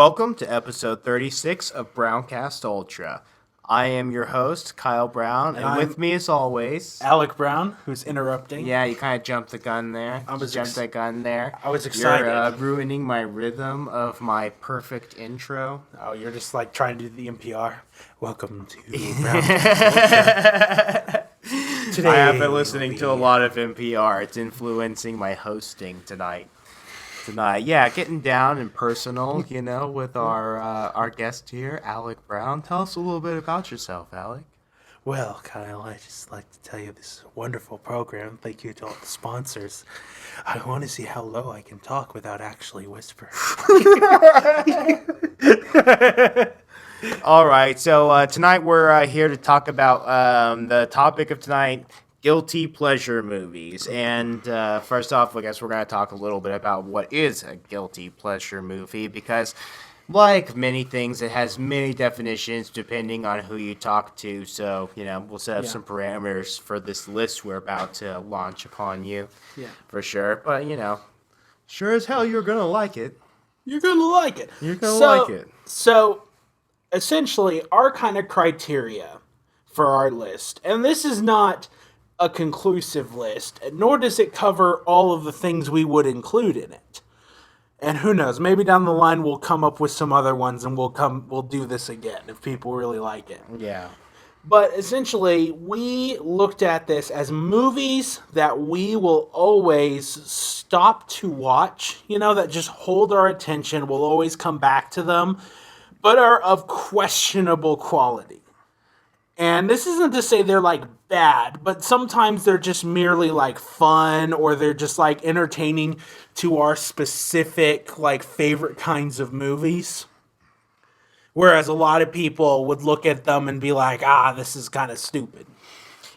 Welcome to episode 36 of BrownCast Ultra. I am your host, Kyle Brown, and with me as always... Alec Brown, who's interrupting. Yeah, you kind of jumped the gun there. I was excited. You're ruining my rhythm of my perfect intro. Oh, you're just like trying to do the NPR. Welcome to BrownCast Ultra. Today I have been listening to a lot of NPR. It's influencing my hosting tonight. Yeah, getting down and personal, with our guest here, Alec Brown. Tell us a little bit about yourself, Alec. Well, Kyle, I just like to tell you this is a wonderful program. Thank you to all the sponsors. I want to see how low I can talk without actually whispering. All right, so tonight we're here to talk about the topic of tonight, guilty pleasure movies. And first off, I guess we're going to talk a little bit about what is a guilty pleasure movie, because like many things, it has many definitions depending on who you talk to. So, we'll set up some parameters for this list we're about to launch upon you, for sure. But, sure as hell you're going to like it. You're going to like it. You're going to like it. So, essentially, our kind of criteria for our list, and this is not a conclusive list, nor does it cover all of the things we would include in it. And who knows, maybe down the line we'll come up with some other ones and we'll do this again if people really like it. Yeah. But essentially, we looked at this as movies that we will always stop to watch, that just hold our attention, we'll always come back to them, but are of questionable quality. And this isn't to say they're like bad, but sometimes they're just merely like fun, or they're just like entertaining to our specific like favorite kinds of movies. Whereas a lot of people would look at them and be like, this is kind of stupid.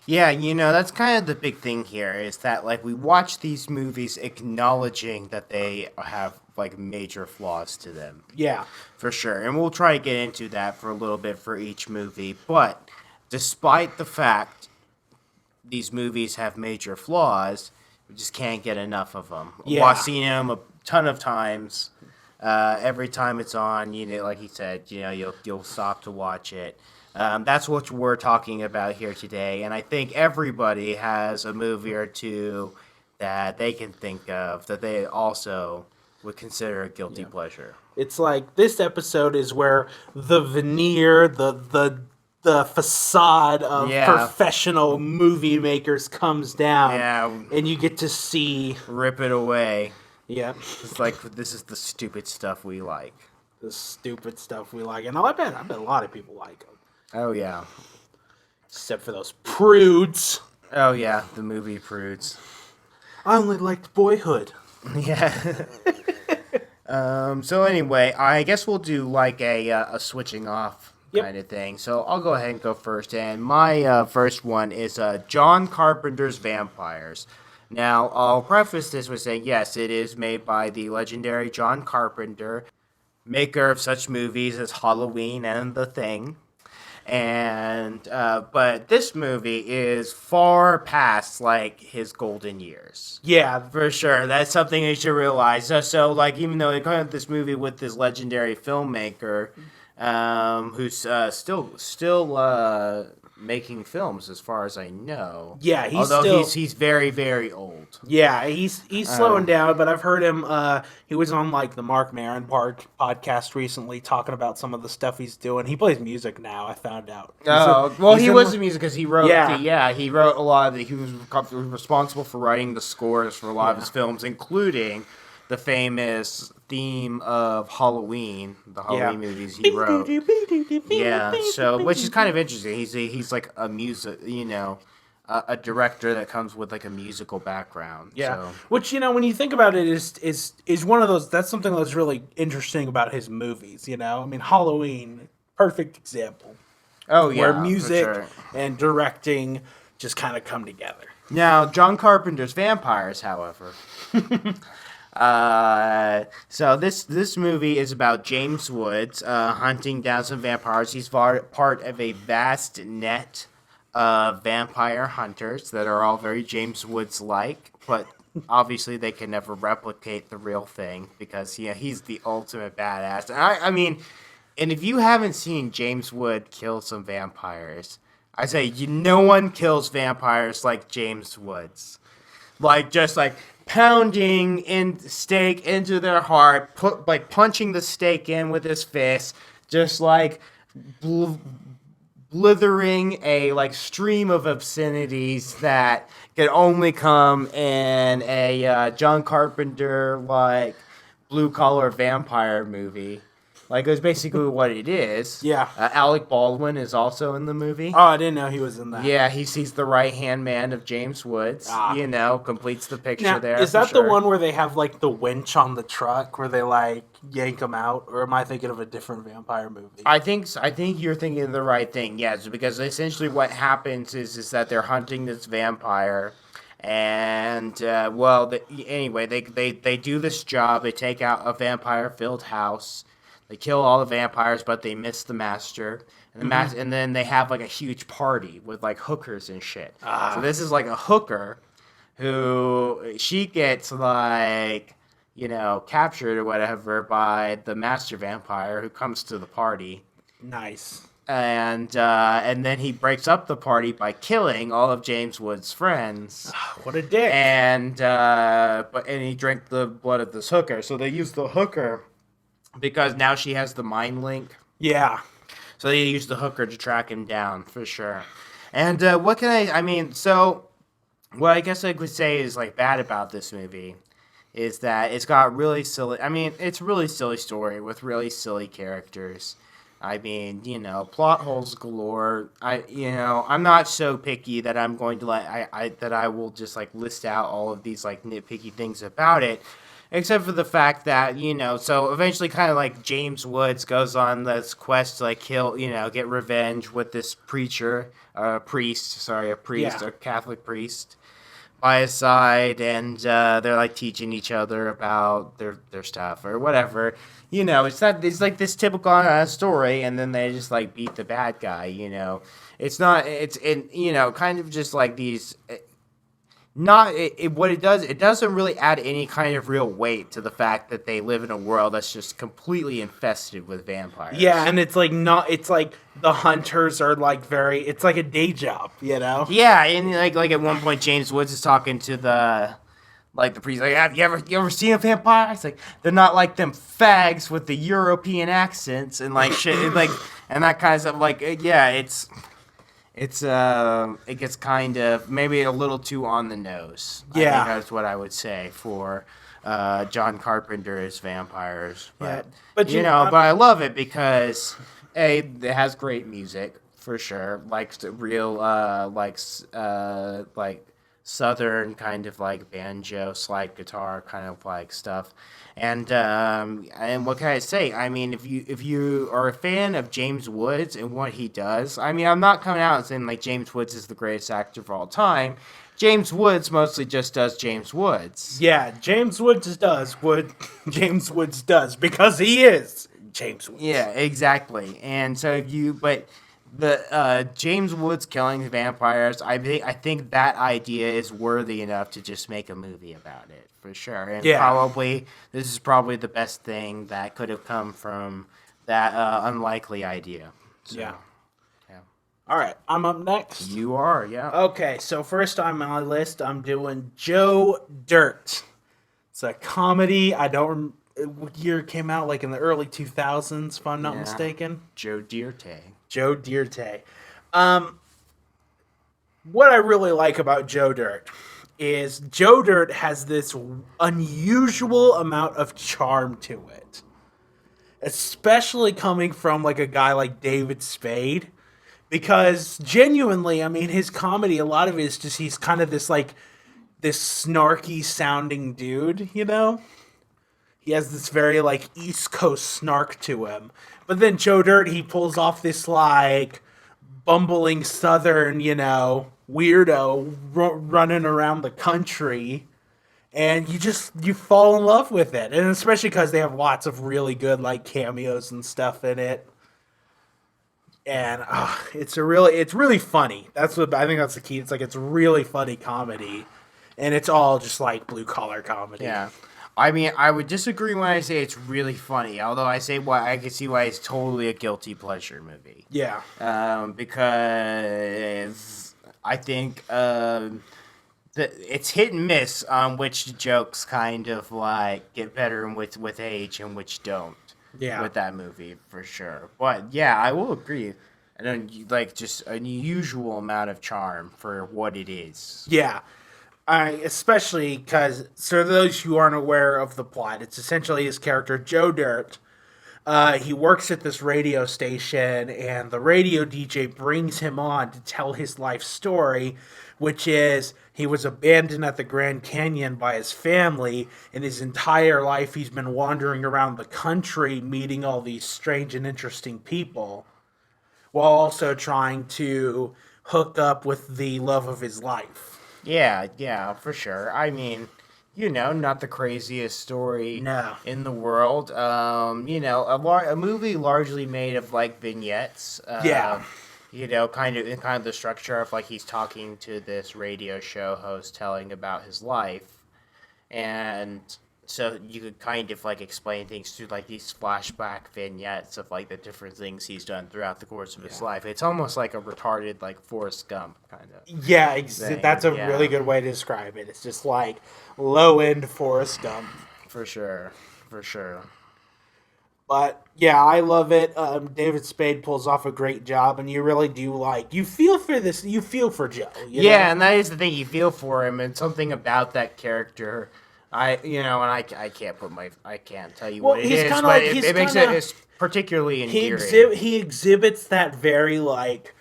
Yeah, that's kind of the big thing here, is that like we watch these movies acknowledging that they have like major flaws to them. Yeah. For sure. And we'll try to get into that for a little bit for each movie, but despite the fact these movies have major flaws, we just can't get enough of them. Yeah. Watching them a ton of times. Every time it's on, like you said, you'll stop to watch it. That's what we're talking about here today. And I think everybody has a movie or two that they can think of that they also would consider a guilty pleasure. It's like this episode is where the veneer, the facade of professional movie makers comes down, and you get to see... Rip it away. Yeah. It's like, this is the stupid stuff we like. The stupid stuff we like. And I bet a lot of people like them. Oh, yeah. Except for those prudes. Oh, yeah, the movie prudes. I only liked Boyhood. Yeah. So anyway, I guess we'll do like a switching off kind of thing. So I'll go ahead and go first. And my first one is John Carpenter's Vampires. Now, I'll preface this with saying, yes, it is made by the legendary John Carpenter, maker of such movies as Halloween and The Thing. And but this movie is far past like his golden years. Yeah, for sure. That's something you should realize. So like, even though they kind of this movie with this legendary filmmaker, who's still making films as far as I know. Yeah, he's very, very old. Yeah, he's slowing down, but I've heard him he was on like the Mark Maron podcast recently talking about some of the stuff he's doing. He plays music now, I found out. He was in music because he wrote he wrote a lot of he was responsible for writing the scores for a lot of his films, including the famous theme of Halloween, the Halloween movies he wrote. So which is kind of interesting. He's like a music, a director that comes with like a musical background. Yeah, so. Which when you think about it, is one of those. That's something that's really interesting about his movies. I mean, Halloween, perfect example. Oh yeah, where music and directing just kind of come together. Now, John Carpenter's Vampires, however. So this movie is about James Woods hunting down some vampires. He's part of a vast net of vampire hunters that are all very James Woods-like, but obviously they can never replicate the real thing because he's the ultimate badass. And I mean, and if you haven't seen James Wood kill some vampires, I say no one kills vampires like James Woods. Like just like pounding in stake into their heart, punching the stake in with his fist, just like blithering a like stream of obscenities that can only come in a John Carpenter like blue collar vampire movie. Like, it's basically what it is. Yeah. Alec Baldwin is also in the movie. Oh, I didn't know he was in that. Yeah, he's the right-hand man of James Woods. Completes the picture now, there. Is that the one where they have, like, the winch on the truck where they, like, yank him out? Or am I thinking of a different vampire movie? I think you're thinking of the right thing, yes, because essentially what happens is that they're hunting this vampire. And, anyway, they do this job. They take out a vampire-filled house. They kill all the vampires, but they miss the master. And and then they have like a huge party with like hookers and shit. So this is like a hooker who she gets like, captured or whatever by the master vampire who comes to the party. Nice. And then he breaks up the party by killing all of James Wood's friends. What a dick. And he drank the blood of this hooker. So they use the hooker because now she has the mind link. Yeah. So they use the hooker to track him down, for sure. And what I guess I could say is, like, bad about this movie is that it's got really silly, it's a really silly story with really silly characters. Plot holes galore. I'm not so picky that I'm going to that I will just, like, list out all of these, like, nitpicky things about it. Except for the fact that, so eventually kind of like James Woods goes on this quest to like kill, get revenge with this a Catholic priest by his side. And they're like teaching each other about their stuff or whatever. It's like this typical story. And then they just like beat the bad guy, kind of just like these... it doesn't really add any kind of real weight to the fact that they live in a world that's just completely infested with vampires. Yeah, and it's like the hunters are like it's like a day job, Yeah, and like at one point James Woods is talking to the priest, like, have you ever seen a vampire? It's like, they're not like them fags with the European accents and like shit and like and that kind of stuff. Like, yeah, it gets kind of maybe a little too on the nose. Yeah. I think that's what I would say for John Carpenter's vampires. But, but I love it because it has great music for sure. Like the real southern kind of like banjo, slide guitar kind of like stuff. And what can I say? If you are a fan of James Woods and what he does, I'm not coming out and saying like James Woods is the greatest actor of all time. James Woods mostly just does James Woods. Yeah, James Woods does what James Woods does because he is James Woods. Yeah, exactly. And so the James Woods killing vampires, I think that idea is worthy enough to just make a movie about it, for sure. And this is probably the best thing that could have come from that unlikely idea. So, yeah. All right, I'm up next. You are, yeah. Okay, so first on my list, I'm doing Joe Dirt. It's a comedy. What year it came out? Like in the early 2000s, if I'm not mistaken. Joe Dirt. What I really like about Joe Dirt is Joe Dirt has this unusual amount of charm to it. Especially coming from like a guy like David Spade. Because genuinely, his comedy, a lot of it is just he's kind of this snarky sounding dude, He has this very like East Coast snark to him. But then Joe Dirt, he pulls off this like bumbling Southern, weirdo running around the country. And you fall in love with it. And especially because they have lots of really good like cameos and stuff in it. And it's really funny. I think that's the key. It's like it's really funny comedy. and it's all just like blue collar comedy. Yeah. I mean, I would disagree when I say it's really funny, although I say why I can see why it's totally a guilty pleasure movie. Yeah. Because I think it's hit and miss on which jokes kind of like get better with age and which don't. Yeah. With that movie for sure, but yeah, I will agree. I don't like just an unusual amount of charm for what it is. Yeah. Especially because, so those who aren't aware of the plot, it's essentially his character, Joe Dirt. He works at this radio station, and the radio DJ brings him on to tell his life story, which is he was abandoned at the Grand Canyon by his family, and his entire life he's been wandering around the country meeting all these strange and interesting people, while also trying to hook up with the love of his life. Yeah, for sure. I mean, not the craziest story in the world. A movie largely made of like vignettes. Kind of the structure of like he's talking to this radio show host telling about his life, and so you could kind of like explain things through like these flashback vignettes of like the different things he's done throughout the course of his life. It's almost like a retarded like Forrest Gump kind of. Yeah, that's a really good way to describe it. It's just like low end Forrest Gump. For sure. But yeah, I love it. David Spade pulls off a great job, and you really do you feel for this. You feel for Joe. You know? And that is the thing. You feel for him, and something about that character. I can't tell you what it is, but it makes it particularly endearing. He exhibits that very like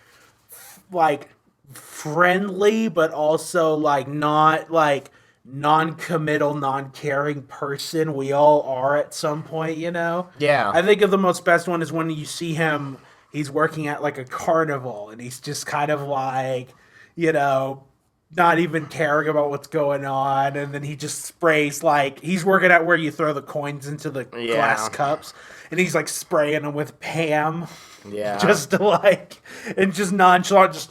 friendly, but also like not like non-committal, non-caring person we all are at some point, Yeah. I think of the most best one is when you see him, he's working at like a carnival, and he's just kind of like, not even caring about what's going on, and then he just sprays like he's working at where you throw the coins into the glass cups, and he's like spraying them with Pam, just to like, and just nonchalant, just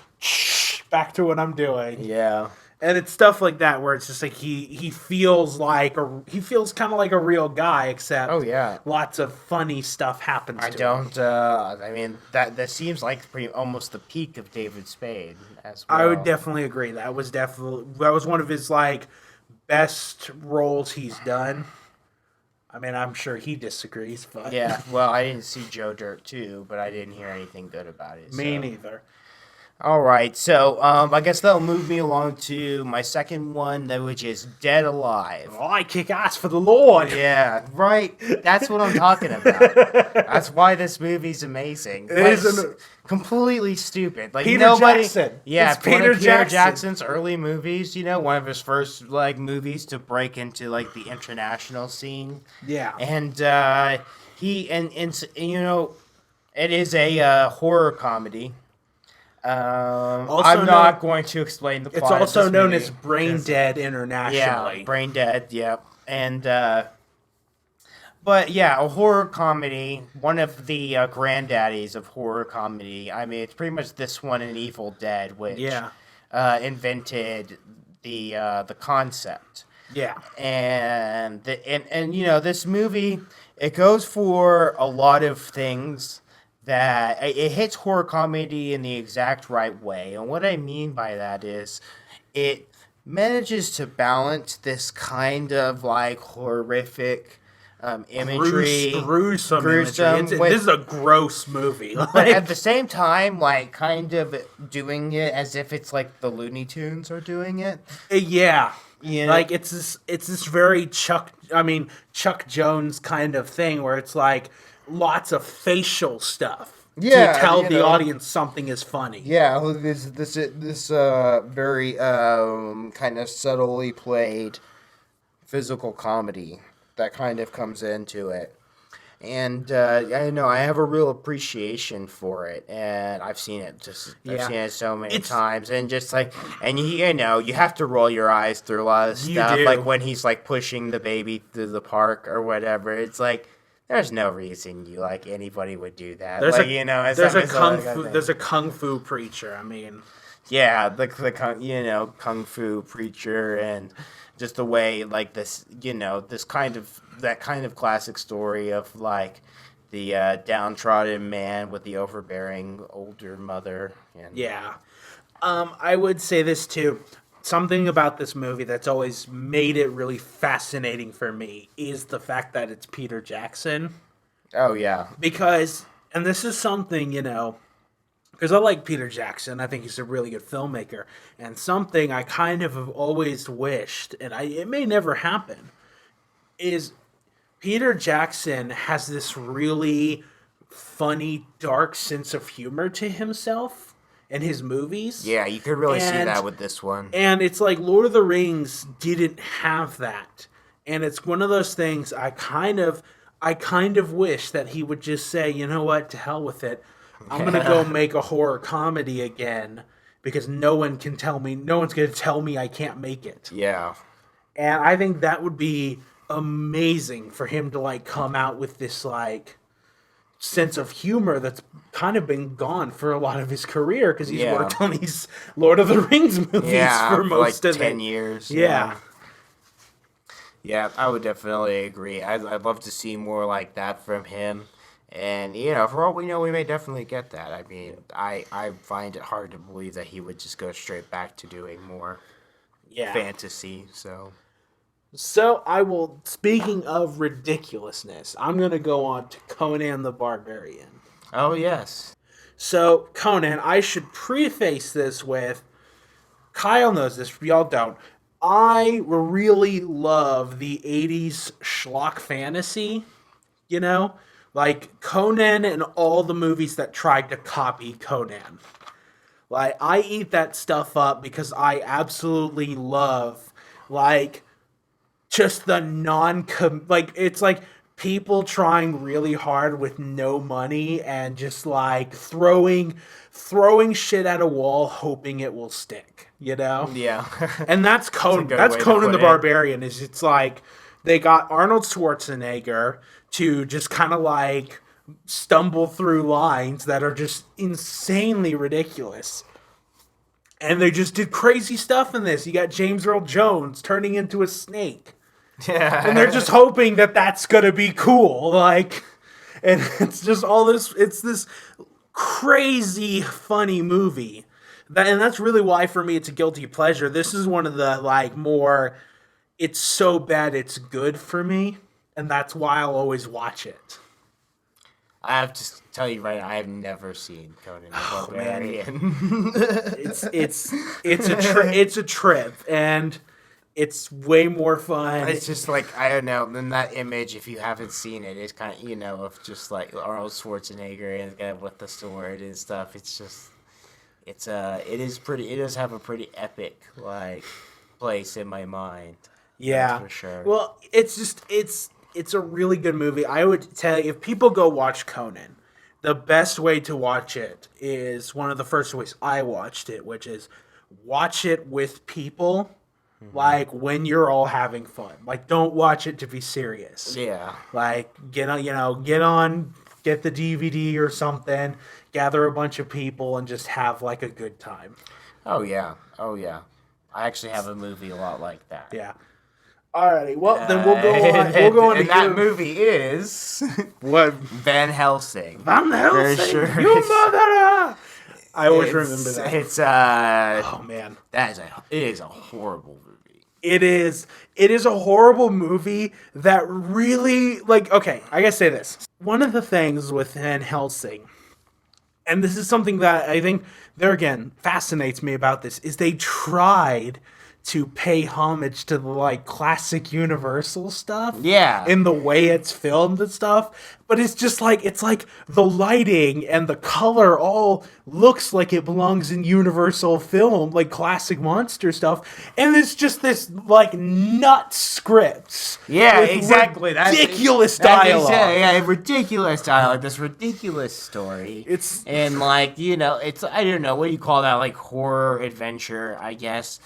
back to what I'm doing, and it's stuff like that where it's just like he feels kind of like a real guy, except lots of funny stuff happens. I mean that seems like almost the peak of David Spade as well. I would definitely agree. That was one of his like best roles he's done. I mean, I'm sure he disagrees, but well, I didn't see Joe Dirt 2, but I didn't hear anything good about it. Me neither. All right, so I guess that'll move me along to my second one, which is Dead Alive. Oh, I kick ass for the Lord. Yeah, right. That's what I'm talking about. That's why this movie's amazing. It is completely stupid. Like Peter Jackson. Yeah, it's Peter Jackson's early movies. One of his first like movies to break into like the international scene. Yeah, and it is a horror comedy. I'm not going to explain the plot. It's also known as Brain Dead internationally. Yeah, Brain Dead, And, but yeah, a horror comedy, one of the granddaddies of horror comedy. I mean, it's pretty much this one and Evil Dead, which invented the concept. Yeah. And this movie, it goes for a lot of things that it hits horror comedy in the exact right way. And what I mean by that is it manages to balance this kind of like horrific imagery. Gruesome imagery. This is a gross movie. But at the same time, like kind of doing it as if it's like the Looney Tunes are doing it. Yeah. Like it's this very Chuck Jones kind of thing where it's like lots of facial stuff to tell the audience something is funny. Yeah, this very kind of subtly played physical comedy that kind of comes into it. And I know I have a real appreciation for it, and I've seen it I've seen it so many times, and just like, and you have to roll your eyes through a lot of stuff, like when he's like pushing the baby through the park or whatever. It's like, there's no reason anybody would do that. There's a kung fu preacher. I mean, Yeah, the kung fu preacher, and just the way like this, that kind of classic story of like the downtrodden man with the overbearing older mother. And Yeah. I would say this too. Something about this movie that's always made it really fascinating for me is the fact that it's Peter Jackson. oh yeah, Because, and this is something, because I like Peter Jackson. I think he's a really good filmmaker. And something I kind of have always wished, and it may never happen, is Peter Jackson has this really funny, dark sense of humor to himself in his movies. yeah, you could really see And- that with this one. And it's like Lord of the Rings didn't have that. And it's one of those things I kind of wish that he would just say, you know what, to hell with it. I'm going to go make a horror comedy again because no one's going to tell me I can't make it. Yeah, And I think that would be amazing for him to like come out with this like sense of humor that's kind of been gone for a lot of his career because he's Yeah. worked on these Lord of the Rings movies yeah, for most like of 10 it. years. Yeah. Yeah, I would definitely agree. I'd love to see more like that from him. And, for all we know, we may definitely get that. I mean, I find it hard to believe that he would just go straight back to doing more Yeah. fantasy. So I will, speaking of ridiculousness, I'm going to go on to Conan the Barbarian. Oh, yes. So, Conan, I should preface this with, Kyle knows this, y'all don't. I really love the 80s schlock fantasy, like Conan and all the movies that tried to copy Conan. Like, I eat that stuff up because I absolutely love, like, just the it's like people trying really hard with no money and just like throwing shit at a wall hoping it will stick, Yeah. And that's Conan. good That's way to Conan put the it. Barbarian. Is it's like they got Arnold Schwarzenegger to just kind of like stumble through lines that are just insanely ridiculous. And they just did crazy stuff in this. You got James Earl Jones turning into a snake. Yeah. And they're just hoping that that's going to be cool. Like, and it's just all this, it's this crazy funny movie. And that's really why for me it's a guilty pleasure. This is one of the like more, it's so bad it's good for me. And that's why I'll always watch it. I have to tell you right now, I have never seen Conan the Barbarian. It's a trip, and it's way more fun. It's just like, I don't know, then that image, if you haven't seen it, it's kind of, of just like Arnold Schwarzenegger and kind of with the sword and stuff. It's just, it does have a pretty epic, like, place in my mind. Yeah, That's for sure. Well, it's a really good movie. I would tell you, if people go watch Conan, the best way to watch it is one of the first ways I watched it, which is watch it with people, like when you're all having fun. Like, don't watch it to be serious. Yeah. Like, get the DVD or something, gather a bunch of people, and just have like a good time. Oh, yeah. I actually have a movie a lot like that. Yeah. Alrighty, well, then we'll go on. We'll go on and to that you. movie is What? Van Helsing. Van Helsing, Very sure you it's- mother! I always remember that. It's Oh man, it is a horrible movie. it is a horrible movie that really okay. I gotta say this. One of the things with Van Helsing, and this is something that I think there again fascinates me about this, is they tried to pay homage to the like classic Universal stuff. Yeah. In the way it's filmed and stuff. But it's just like, it's like the lighting and the color all looks like it belongs in Universal film, like classic monster stuff. And it's just this like nut scripts. Yeah, with exactly. Ridiculous dialogue. Yeah, ridiculous dialogue. This ridiculous story. It's- and like, it's, I don't know, what do you call that? Like horror adventure, I guess.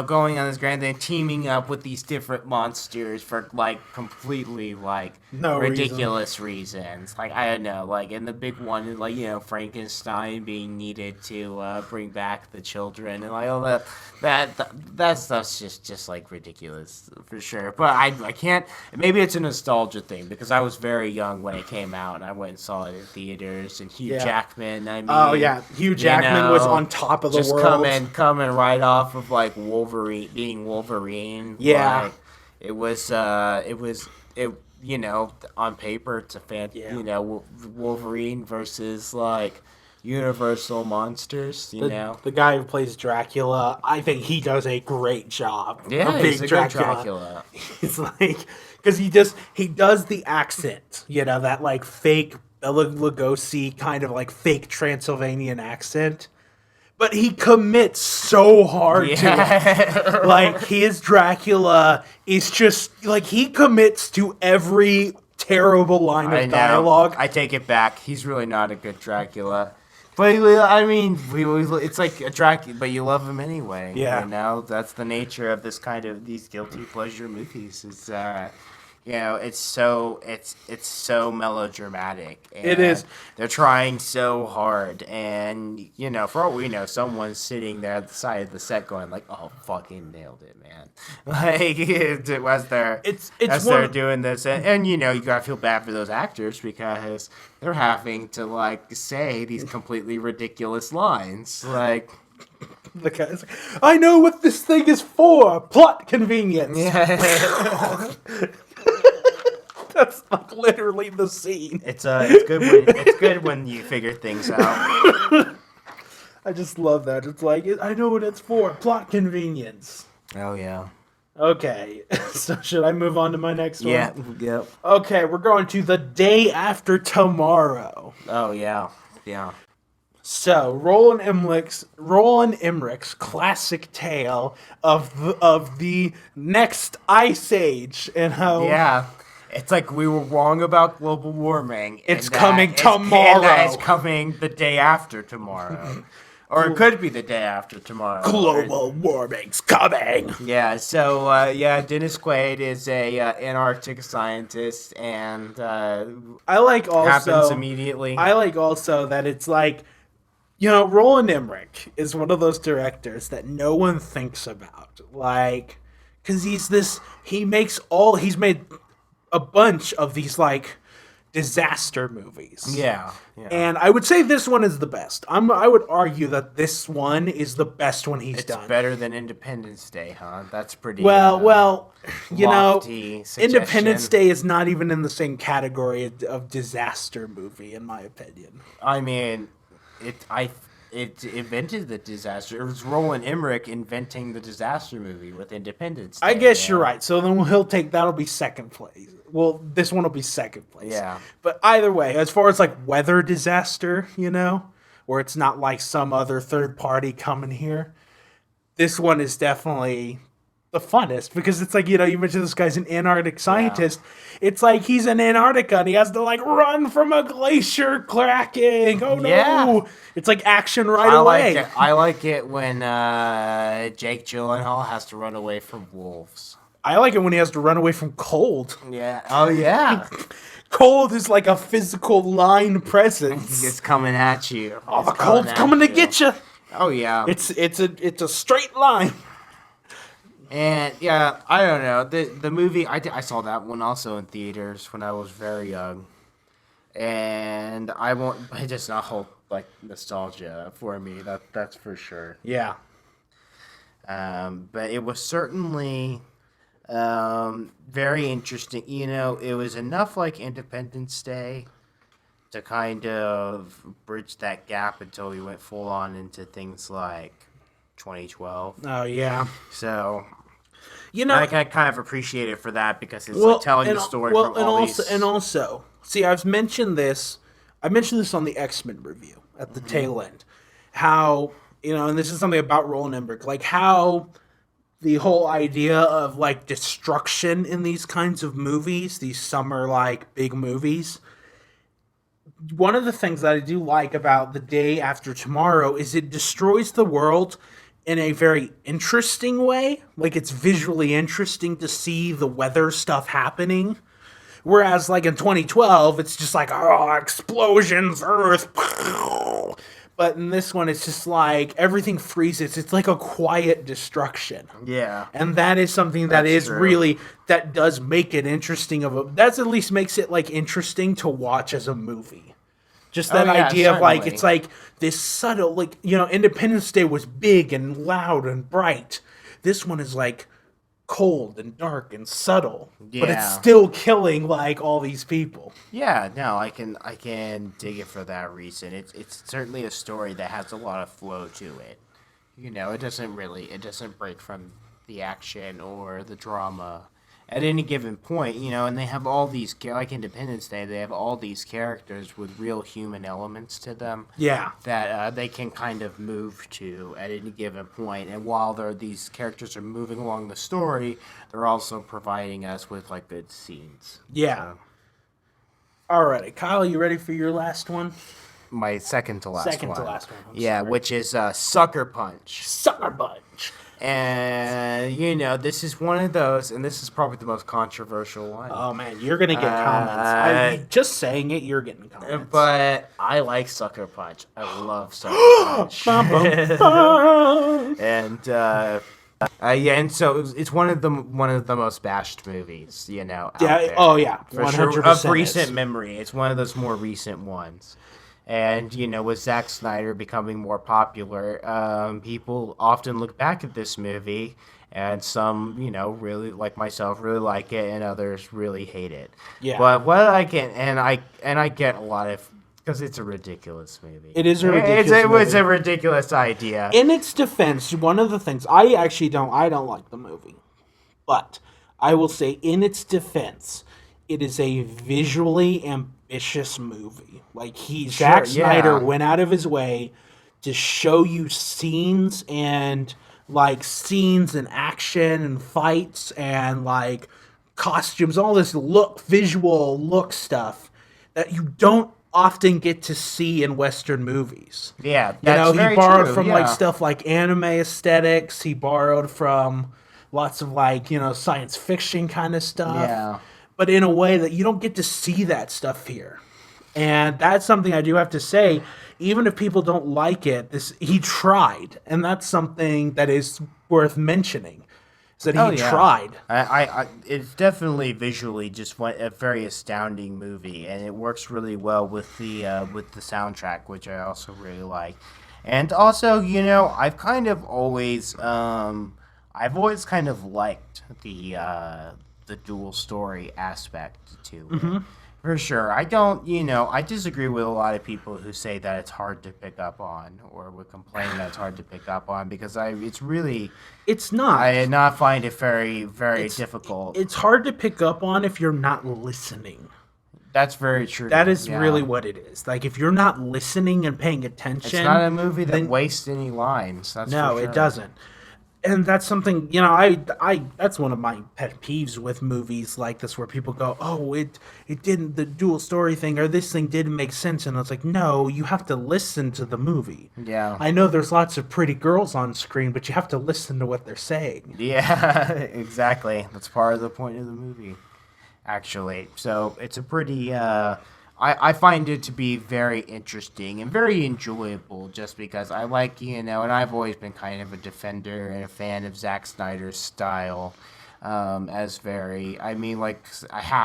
going on this grand thing, teaming up with these different monsters for like completely like No ridiculous reasons. Like I don't know, like in the big one, like Frankenstein being needed to bring back the children and like all that stuff's just like ridiculous for sure. But I can't. Maybe it's a nostalgia thing because I was very young when it came out and I went and saw it in theaters. And Hugh Jackman, I mean, oh yeah, Hugh Jackman was on top of the just world. coming right off of like Wolverine being Wolverine. Yeah, like, it was on paper it's a Wolverine versus like Universal monsters. The guy who plays Dracula, I think he does a great job. Yeah, of he's being a good Dracula. It's like because he does the accent, that like fake Bela Lugosi kind of like fake Transylvanian accent. But he commits so hard to it. Like, his Dracula is just, like, he commits to every terrible line of dialogue. I take it back. He's really not a good Dracula. But, I mean, it's like a Dracula, but you love him anyway. Yeah. That's the nature of these guilty pleasure movies. It's, it's so melodramatic. And it is. They're trying so hard, and for all we know, someone's sitting there at the side of the set going like, "Oh, fucking nailed it, man!" Like as they're doing this, and you gotta feel bad for those actors because they're having to like say these completely ridiculous lines, like. The guy's like, I know what this thing is for. Plot convenience. Yeah. That's like literally the scene. It's good when you figure things out. I just love that. It's like I know what it's for. Plot convenience. Oh yeah. Okay. So should I move on to my next one? Yeah. Yep. Okay, we're going to The Day After Tomorrow. Oh yeah. Yeah. So, Roland Emmerich's classic tale of the next ice age and how... Yeah. It's like we were wrong about global warming. It's coming tomorrow. It's coming the day after tomorrow. Or it could be the day after tomorrow. Global warming's coming. Yeah, so, Dennis Quaid is a Antarctic scientist, and I like also... happens immediately. I like also that it's like... Roland Emmerich is one of those directors that no one thinks about. Like, because he's made a bunch of these, like, disaster movies. Yeah. And I would say this one is the best. I would argue that this one is the best one he's done. It's better than Independence Day, huh? That's pretty lofty suggestion. Independence Day is not even in the same category of disaster movie, in my opinion. I mean... It invented the disaster. It was Roland Emmerich inventing the disaster movie with Independence Day. I guess you're right. So then that'll be second place. Well, this one will be second place. Yeah. But either way, as far as like weather disaster, where it's not like some other third party coming here, this one is definitely the funnest because it's like, you mentioned this guy's an Antarctic scientist. Yeah. It's like he's in Antarctica and he has to like run from a glacier cracking. Oh no. Yeah. It's like action away. I like it when Jake Gyllenhaal has to run away from wolves. I like it when he has to run away from cold. Yeah. Oh yeah. Cold is like a physical line presence. It's coming at you. Oh, the cold's coming to get you. Oh yeah. It's a straight line. And yeah, I don't know the movie. I saw that one also in theaters when I was very young, and it does not hold like nostalgia for me. That's for sure. Yeah. But it was certainly very interesting. It was enough like Independence Day to kind of bridge that gap until we went full on into things like 2012. Oh yeah. So, I kind of appreciate it for that because it's like telling the story from all these. And also, see, I mentioned this on the X-Men review at the tail end. How and this is something about Roland Emmerich, like how the whole idea of like destruction in these kinds of movies, these summer like big movies. One of the things that I do like about The Day After Tomorrow is it destroys the world in a very interesting way. Like, it's visually interesting to see the weather stuff happening. Whereas, like, in 2012, it's just like, oh, explosions, earth. But in this one, it's just like everything freezes. It's like a quiet destruction. Yeah. And that is something that That's is true. really, that does make it interesting that's at least makes it like interesting to watch as a movie. Just that idea of like, it's like this subtle, like, Independence Day was big and loud and bright. This one is like cold and dark and subtle, but it's still killing like all these people. Yeah, no, I can dig it for that reason. It's certainly a story that has a lot of flow to it. It doesn't break from the action or the drama at any given point, and they have all these, like Independence Day, they have all these characters with real human elements to them. Yeah. That they can kind of move to at any given point. And while these characters are moving along the story, they're also providing us with, like, good scenes. Yeah. So. Alrighty. Kyle, you ready for your last one? My second to last one. Second to last one. Yeah, which is Sucker Punch. Sucker Punch. And, this is one of those, and this is probably the most controversial one. Oh, man, you're going to get comments. Just saying it, you're getting comments. But I like Sucker Punch. I love Sucker Punch. And, and so it's one of the most bashed movies, out there. Oh, yeah, 100% sure, of recent memory. It's one of those more recent ones. And, with Zack Snyder becoming more popular, people often look back at this movie, and some, really, like myself, really like it, and others really hate it. Yeah. But what I can, and I get a lot of, because it's a ridiculous movie. It is a ridiculous movie. It was a ridiculous idea. In its defense, one of the things, I don't like the movie. But I will say, in its defense, it is a visually ambitious movie. Like, Zack Snyder went out of his way to show you scenes and action and fights and like costumes, all this visual look stuff that you don't often get to see in Western movies. Yeah, that's he borrowed from like stuff like anime aesthetics. He borrowed from lots of like, science fiction kind of stuff. Yeah. But in a way that you don't get to see that stuff here. And that's something I do have to say. Even if people don't like it, he tried. And that's something that is worth mentioning. Is that he tried. It's definitely visually just a very astounding movie. And it works really well with the soundtrack, which I also really like. And also, I've kind of always... I've always kind of liked the dual story aspect to it. Mm-hmm. For sure. I don't, I disagree with a lot of people who say that it's hard to pick up on or would complain that it's hard to pick up on because it's not. I did not find it very, very difficult. It's hard to pick up on if you're not listening. That's very true. That is really what it is. Like, if you're not listening and paying attention. It's not a movie that wastes any lines. That's no, for sure. It doesn't. And that's something, that's one of my pet peeves with movies like this where people go, oh, it didn't, the dual story thing or this thing didn't make sense. And I was like, no, you have to listen to the movie. Yeah. I know there's lots of pretty girls on screen, but you have to listen to what they're saying. Yeah, exactly. That's part of the point of the movie, actually. So it's a pretty... I find it to be very interesting and very enjoyable just because I like, and I've always been kind of a defender and a fan of Zack Snyder's style half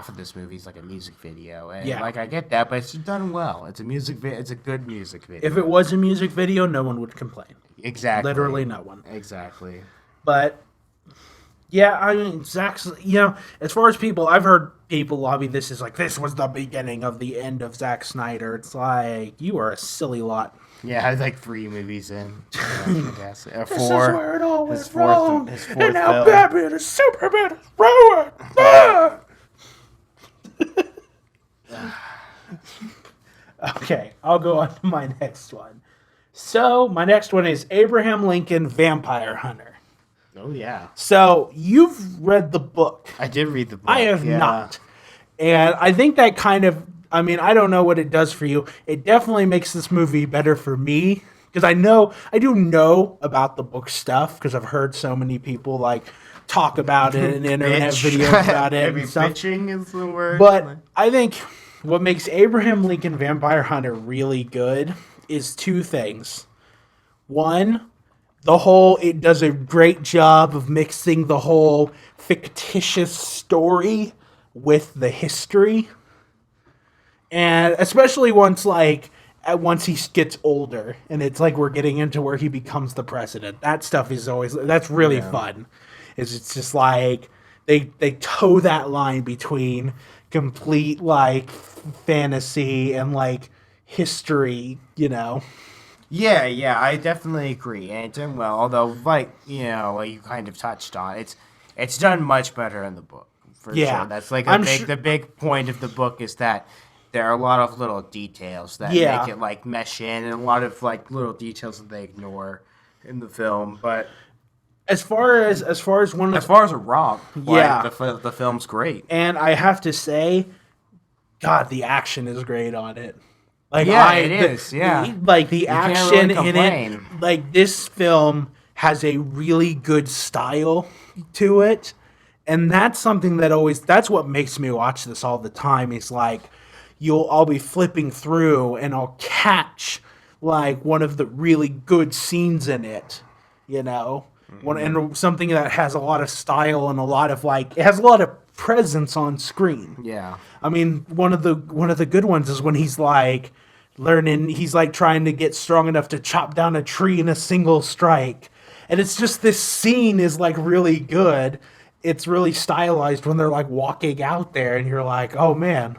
of this movie is like a music video. And I get that, but it's done well. It's a it's a good music video. If it was a music video, no one would complain. Exactly. Literally no one. Exactly. But... yeah, I mean, Zack's, as far as people, I've heard people lobby this as like, this was the beginning of the end of Zack Snyder. It's like, you are a silly lot. Yeah, I was like 3 movies in, I guess. 4. This is where it all went wrong. His fourth and now film. Batman is Superman is ruined. Okay, I'll go on to my next one. So, my next one is Abraham Lincoln Vampire Hunter. Oh, yeah. So, you've read the book. I did read the book. I have not. And I think that kind of, I don't know what it does for you. It definitely makes this movie better for me because I do know about the book stuff because I've heard so many people like talk about it and internet videos about it and stuff. Bitching is the word. But I think what makes Abraham Lincoln Vampire Hunter really good is two things. One, it does a great job of mixing the whole fictitious story with the history. And especially once he gets older and it's like we're getting into where he becomes the president. That stuff is that's really fun. It's just like they toe that line between complete like fantasy and like history, you know. Yeah, I definitely agree, and it's done well. Although, like you kind of touched on, it's done much better in the book for sure. That's like the big point of the book is that there are a lot of little details that make it like mesh in, and a lot of like little details that they ignore in the film. But as far as a romp, the film's great, and I have to say, God, the action is great on it. Like it is. Like the action in it. Like this film has a really good style to it, and that's something that's what makes me watch this all the time. Is like I'll be flipping through and I'll catch like one of the really good scenes in it, you know, and something that has a lot of style and it has a lot of presence on screen. Yeah, I mean one of the good ones is when he's like trying to get strong enough to chop down a tree in a single strike. And it's just this scene is like really good. It's really stylized when they're like walking out there and you're like, oh man,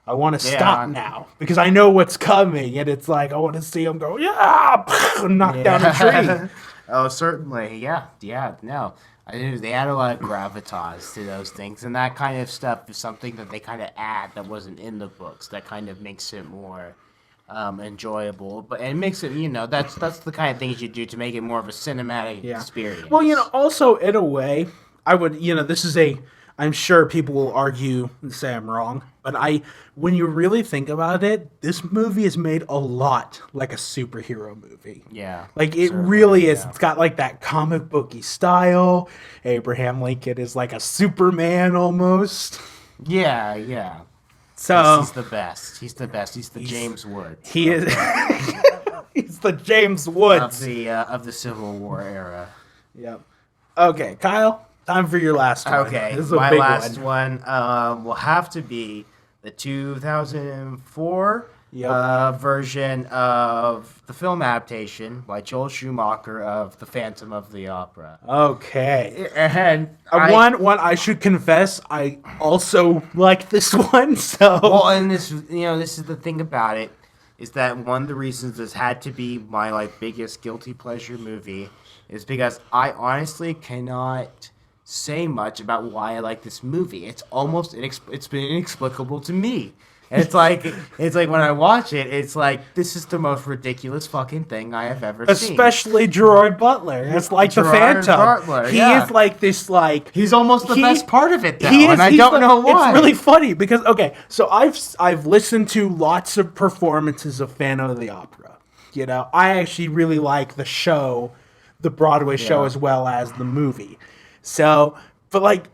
I want to stop now because I know what's coming. And it's like, I want to see him go, knock down a tree. Oh, certainly. Yeah, no. I knew they add a lot of gravitas to those things. And that kind of stuff is something that they kind of add that wasn't in the books that kind of makes it more enjoyable, but it makes it that's the kind of things you do to make it more of a cinematic experience. Well, also in a way, I would I'm sure people will argue and say I'm wrong, but when you really think about it, this movie is made a lot like a superhero movie. Yeah, like it really is. Yeah. It's got like that comic booky style. Abraham Lincoln is like a Superman almost. Yeah. So he's the best. He's the James Woods. He is. He's the James Woods of the Civil War era. Yep. Okay, Kyle. Time for your last one. Okay, my last one will have to be the 2004 version of the film adaptation by Joel Schumacher of The Phantom of the Opera. Okay. And I should confess, I also like this one. So and this is the thing about it, is that one of the reasons this had to be my like biggest guilty pleasure movie is because I honestly cannot say much about why I like this movie. It's almost it's been inexplicable to me. And it's like when I watch it, it's like this is the most ridiculous fucking thing I have ever seen. Especially Gerard Butler. It's like Gerard the Phantom. Butler, he is like this he's almost the best part of it though, and I don't know why. It's really funny because so I've listened to lots of performances of Phantom of the Opera. You know, I actually really like the show, the Broadway show as well as the movie. So, but like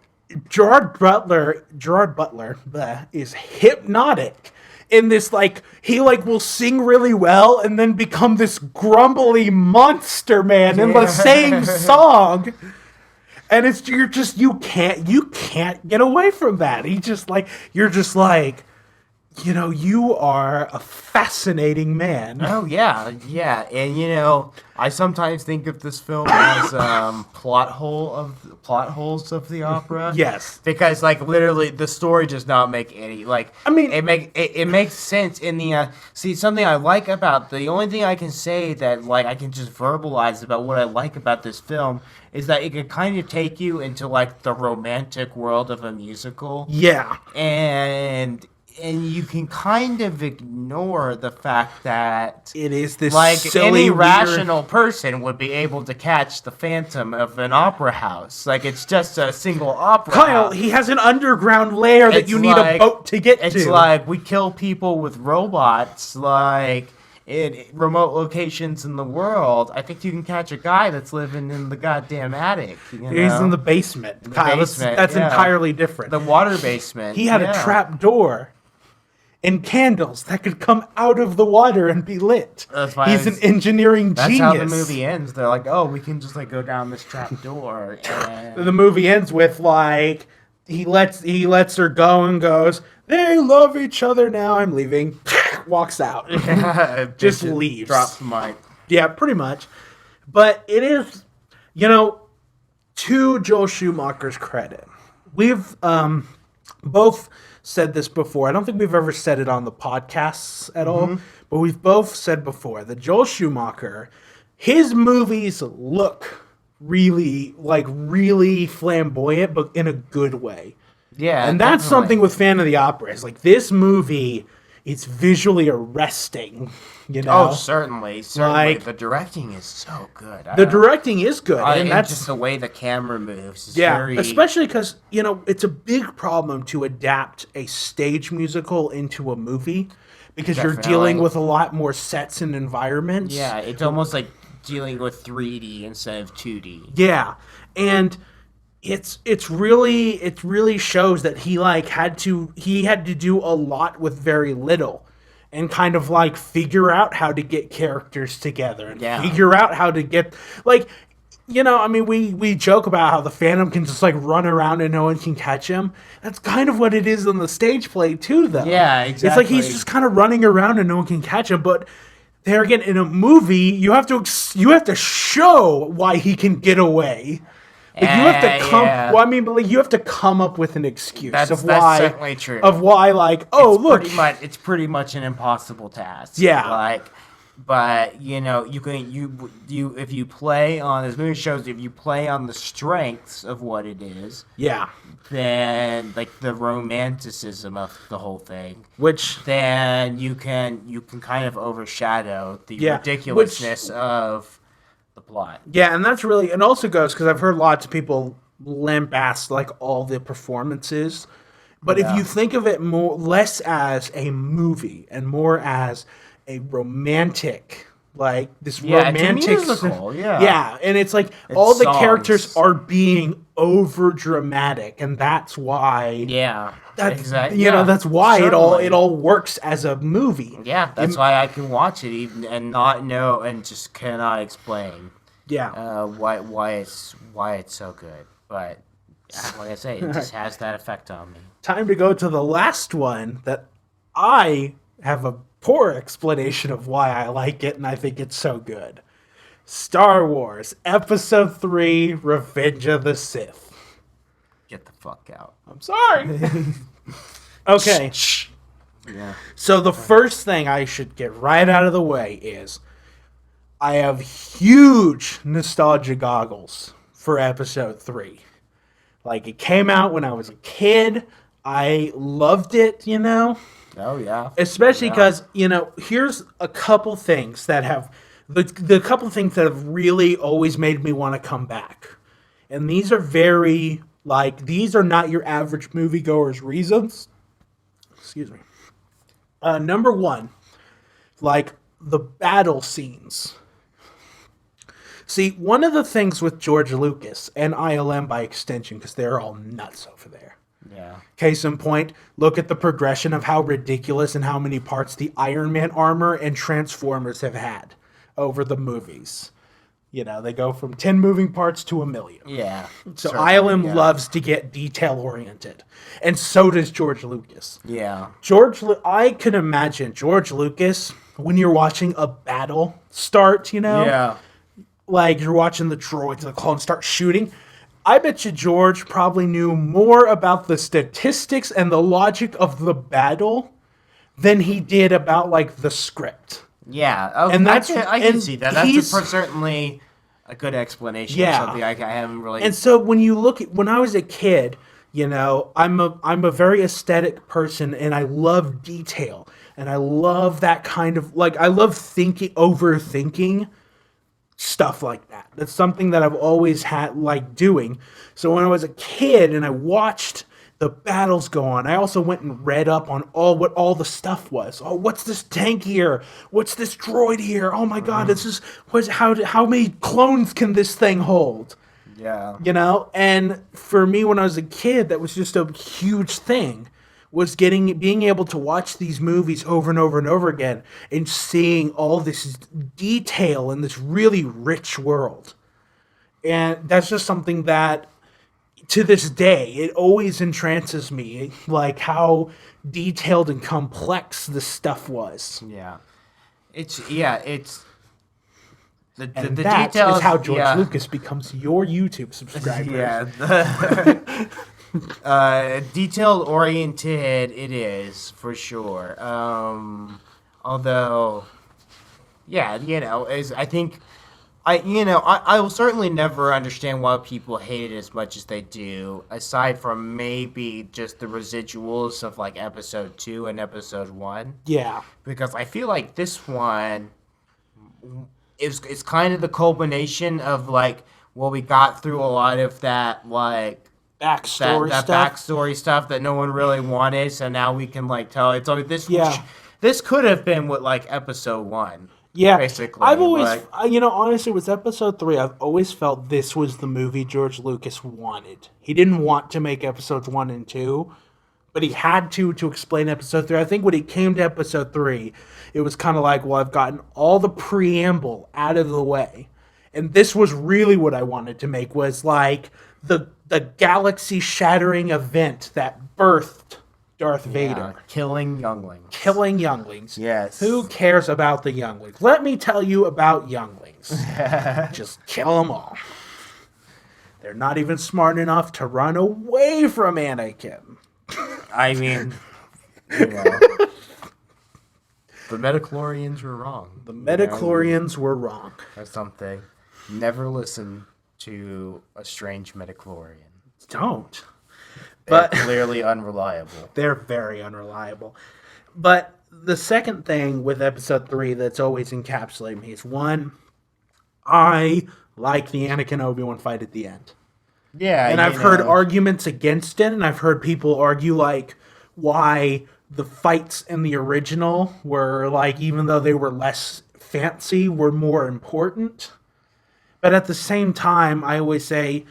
Gerard Butler is hypnotic in this, like, he like will sing really well and then become this grumbly monster man in the same song. And you can't get away from that. You're just like, you are a fascinating man. Oh yeah, and I sometimes think of this film as plot holes of the opera. Yes, because like literally the story does not make any it makes sense in the something I like about the only thing I can say that like I can just verbalize about what I like about this film is that it can kind of take you into like the romantic world of a musical. Yeah, and you can kind of ignore the fact that it is this like silly, any rational person would be able to catch the Phantom of an opera house. Like it's just a single opera house. He has an underground lair that you need a boat to get to. It's like we kill people with robots. Like in remote locations in the world, I think you can catch a guy that's living in the goddamn attic. He's in the basement. The Kyle, basement, that's yeah. entirely different. The water basement. He had a trap door and candles that could come out of the water and be lit. That's why He's an engineering That's genius. how the movie ends. They're like, oh, we can just like go down this trap door. And... The movie ends with like he lets her go and goes, they love each other now, I'm leaving. Walks out. Just leaves. Drops the mic. Yeah, pretty much. But it is, to Joel Schumacher's credit, we've both said this before. I don't think we've ever said it on the podcasts at all, but we've both said before that Joel Schumacher, his movies look really flamboyant, but in a good way. Yeah, and that's something with Phantom of the Opera. It's like this movie, it's visually arresting. Oh, certainly. Like, the directing is so good. The directing is good, and that's just the way the camera moves. Is very... especially because it's a big problem to adapt a stage musical into a movie because you're dealing with a lot more sets and environments. Yeah, it's almost like dealing with 3D instead of 2D. Yeah, and it really shows that he had to do a lot with very little. And kind of figure out how to get characters together and figure out how to get we joke about how the Phantom can just run around and no one can catch him. That's kind of what it is on the stage play too, though. Yeah, exactly. It's like he's just kind of running around and no one can catch him. But there again, in a movie, you have to show why he can get away. You have to come. Yeah. Well, I mean, but you have to come up with an excuse that's why. That's certainly true. Of why, look, it's pretty much an impossible task. Yeah. But if you play on, this movie shows, if you play on the strengths of what it is, then the romanticism of the whole thing, then you can kind of overshadow the ridiculousness of the plot. Yeah, and that's really, and also goes because I've heard lots of people lambast all the performances, but if you think of it less as a movie and more as a romantic, romantic musical, and it's all the characters are being over dramatic, and that's why exactly. That's why it all works as a movie. Yeah, that's why I can watch it even and not know and just cannot explain. Yeah, why it's so good, but like I say, it just has that effect on me. Time to go to the last one that I have a poor explanation of why I like it, and I think it's so good. Star Wars Episode 3: Revenge of the Sith. Get the fuck out. I'm sorry. Okay. Yeah. So the first thing I should get right out of the way is I have huge nostalgia goggles for Episode 3. It came out when I was a kid. I loved it, Oh, yeah. Especially because, here's a couple things that have... The couple things that have really always made me want to come back. And these are very... these are not your average moviegoer's reasons. Excuse me. Number one, the battle scenes. See, one of the things with George Lucas and ILM by extension, because they're all nuts over there. Yeah. Case in point, look at the progression of how ridiculous and how many parts the Iron Man armor and Transformers have had over the movies. They go from 10 moving parts to 1 million. Yeah. So ILM loves to get detail-oriented. And so does George Lucas. Yeah. I can imagine George Lucas, when you're watching a battle start, Yeah. You're watching the droids, the clone start shooting. I bet you George probably knew more about the statistics and the logic of the battle than he did about, the script. Yeah, okay. And I can see that. That's certainly a good explanation. Yeah, of something I haven't really. And so when you look at when I was a kid, I'm a very aesthetic person, and I love detail, and I love that kind of I love overthinking stuff like that. That's something that I've always had doing. So when I was a kid and I watched the battles go on. I also went and read up on what all the stuff was. Oh, what's this tank here? What's this droid here? Oh my god, this is how many clones can this thing hold? Yeah. You know? And for me when I was a kid, that was just a huge thing. Was being able to watch these movies over and over and over again and seeing all this detail in this really rich world. And that's just something that, to this day, it always entrances me, like how detailed and complex this stuff was. Yeah. It's the that details, is how George Lucas becomes your YouTube subscriber. Yeah. Detailed oriented it is for sure. Although, yeah, I think I will certainly never understand why people hate it as much as they do, aside from maybe just the residuals of like episode 2 and episode 1. Yeah. Because I feel like this one is kind of the culmination of like, well, we got through a lot of that like backstory stuff that no one really wanted, so now we can like tell it's only this. Yeah. This could have been what like episode 1. Yeah, basically. I've always, honestly, with episode 3, I've always felt this was the movie George Lucas wanted. He didn't want to make episodes 1 and 2, but he had to explain episode 3. I think when it came to episode 3, it was kind of like, well, I've gotten all the preamble out of the way, and this was really what I wanted to make, was like the galaxy-shattering event that birthed Darth Vader. Killing younglings. Killing younglings. Yes. Who cares about the younglings? Let me tell you about younglings. Just kill them all. They're not even smart enough to run away from Anakin. I mean, the midichlorians were wrong. The midichlorians were wrong. Or something. Never listen to a strange midichlorian. Don't. They're clearly unreliable. They're very unreliable. But the second thing with episode 3 that's always encapsulated me is, one, I like the Anakin Obi-Wan fight at the end. Yeah. And I've heard arguments against it, and I've heard people argue, like, why the fights in the original were, like, even though they were less fancy, were more important. But at the same time, I always say,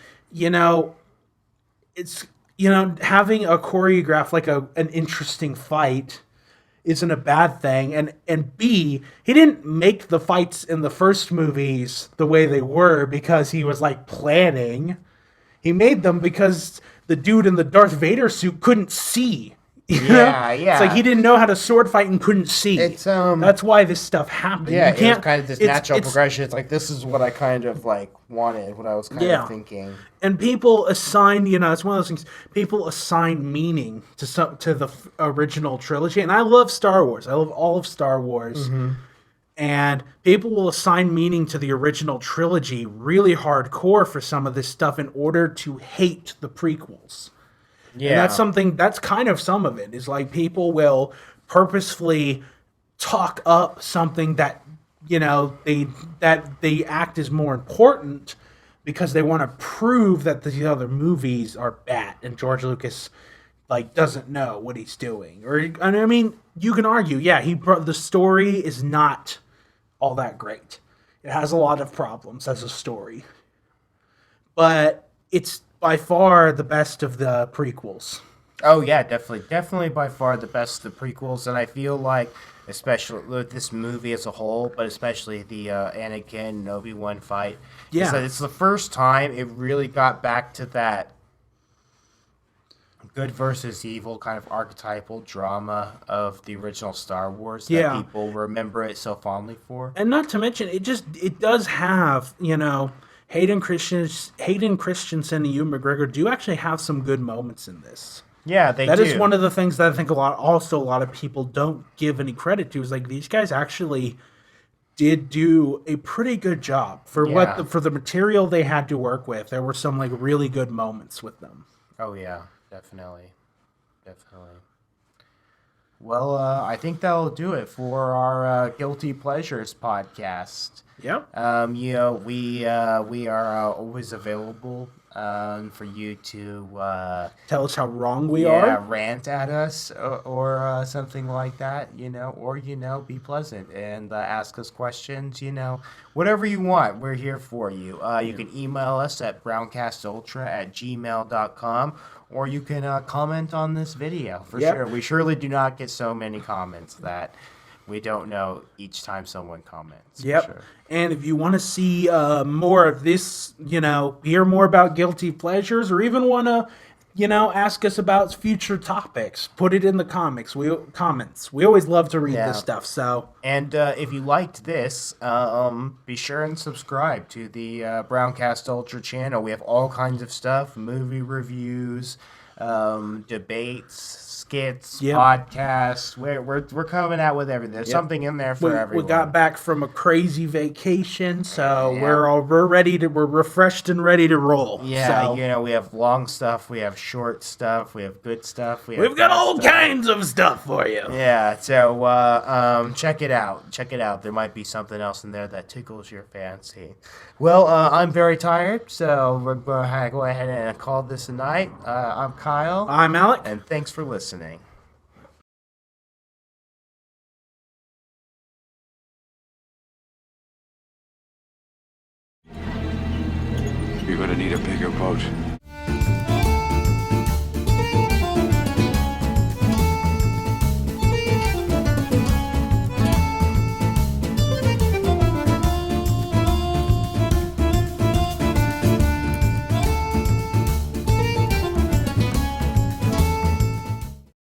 it's... having a choreograph, like an interesting fight, isn't a bad thing. And B, he didn't make the fights in the first movies the way they were because he was, like, planning. He made them because the dude in the Darth Vader suit couldn't see. Yeah. It's like he didn't know how to sword fight and couldn't see. That's why this stuff happened. Yeah, it was kind of this natural progression. It's like, this is what I kind of like wanted, what I was kind of thinking. And people assign, it's one of those things. People assign meaning to the original trilogy, and I love Star Wars. I love all of Star Wars. Mm-hmm. And people will assign meaning to the original trilogy really hardcore for some of this stuff in order to hate the prequels. Yeah. And that's kind of some of it, is like people will purposefully talk up something that, they act as more important because they want to prove that the other movies are bad and George Lucas, like, doesn't know what he's doing. And I mean, you can argue, the story is not all that great. It has a lot of problems as a story. But it's by far the best of the prequels. Oh, yeah, definitely by far the best of the prequels. And I feel like, especially with this movie as a whole, but especially the Anakin and Obi-Wan fight, it's the first time it really got back to that good versus evil kind of archetypal drama of the original Star Wars that people remember it so fondly for. And not to mention, it does have, Hayden Christensen and Ewan McGregor do actually have some good moments in this. Yeah, they do. That is one of the things that I think a lot of people don't give any credit to, is like, these guys actually did do a pretty good job for for the material they had to work with. There were some like really good moments with them. Oh yeah, definitely. Well, I think that'll do it for our Guilty Pleasures podcast. Yep. We are always available for you to Tell us how wrong we are. rant at us or something like that, or be pleasant and ask us questions, whatever you want. We're here for you. You can email us at browncastultra@gmail.com, or you can comment on this video for sure. We surely do not get so many comments that we don't know each time someone comments. Yep. For sure. And if you want to see more of this, hear more about guilty pleasures, or even want to, ask us about future topics, put it in the comments. We always love to read this stuff. So, and if you liked this, be sure and subscribe to the BrownCast Ultra channel. We have all kinds of stuff: movie reviews, debates, skits, podcasts. We're coming out with everything. There's something in there for everyone. We got back from a crazy vacation, so we're ready to. We're refreshed and ready to roll. Yeah, so, we have long stuff, we have short stuff, we have good stuff. We've got all kinds of stuff for you. Yeah, so check it out. Check it out. There might be something else in there that tickles your fancy. Well, I'm very tired, so we're going to go ahead and call this a night. I'm Kyle. I'm Alec. And thanks for listening. You're gonna need a bigger boat.